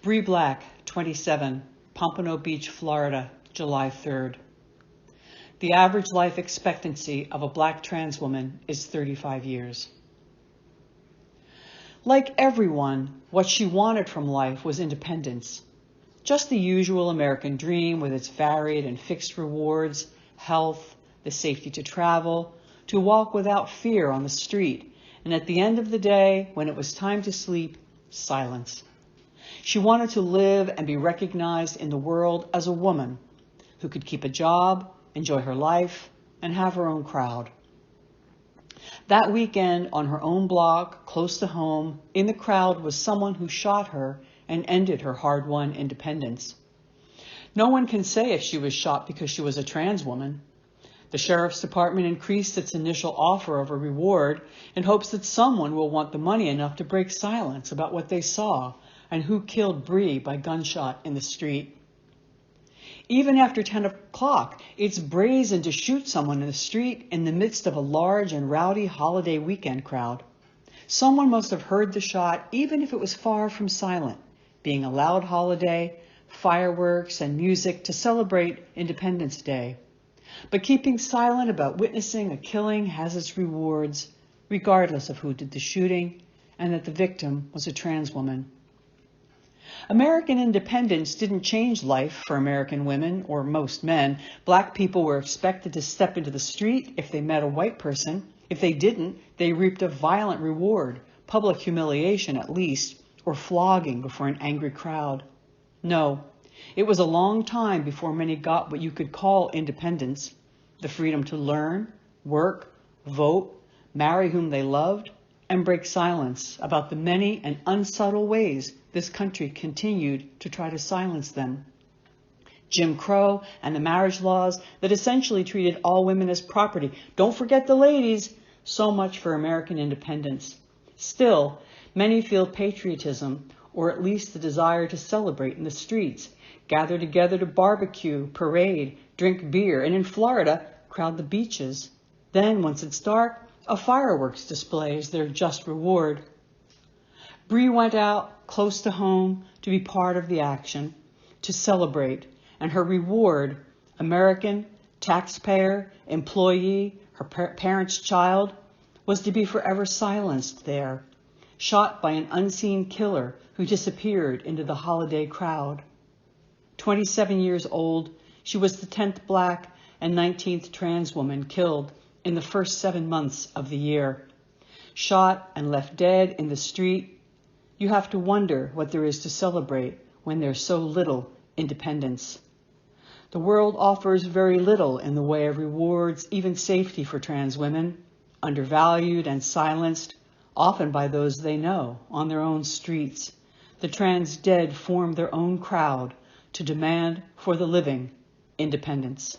Bree Black, 27, Pompano Beach, Florida, July 3rd. The average life expectancy of a Black trans woman is 35 years. Like everyone, what she wanted from life was independence. Just the usual American dream with its varied and fixed rewards, health, the safety to travel, to walk without fear on the street, and at the end of the day, when it was time to sleep, silence. She wanted to live and be recognized in the world as a woman who could keep a job, enjoy her life, and have her own crowd. That weekend, on her own block, close to home, in the crowd was someone who shot her and ended her hard-won independence. No one can say if she was shot because she was a trans woman. The sheriff's department increased its initial offer of a reward in hopes that someone will want the money enough to break silence about what they saw and who killed Bree by gunshot in the street. Even after 10 o'clock, it's brazen to shoot someone in the street in the midst of a large and rowdy holiday weekend crowd. Someone must have heard the shot, even if it was far from silent, being a loud holiday, fireworks, and music to celebrate Independence Day. But keeping silent about witnessing a killing has its rewards, regardless of who did the shooting, and that the victim was a trans woman. American independence didn't change life for American women or most men. Black people were expected to step into the street if they met a white person. If they didn't, they reaped a violent reward, public humiliation at least, or flogging before an angry crowd. No, it was a long time before many got what you could call independence, the freedom to learn, work, vote, marry whom they loved, and break silence about the many and unsubtle ways this country continued to try to silence them. Jim Crow and the marriage laws that essentially treated all women as property. Don't forget the ladies. So much for American independence. Still, many feel patriotism, or at least the desire to celebrate in the streets, gather together to barbecue, parade, drink beer, and in Florida, crowd the beaches. Then, once it's dark, a fireworks display is their just reward. Bree went out close to home to be part of the action, to celebrate, and her reward, American, taxpayer, employee, her parents' child, was to be forever silenced there, shot by an unseen killer who disappeared into the holiday crowd. 27 years old, she was the 10th Black and 19th trans woman killed in the first 7 months of the year. Shot and left dead in the street, you have to wonder what there is to celebrate when there's so little independence. The world offers very little in the way of rewards, even safety for trans women, undervalued and silenced, often by those they know, on their own streets. The trans dead form their own crowd to demand for the living independence.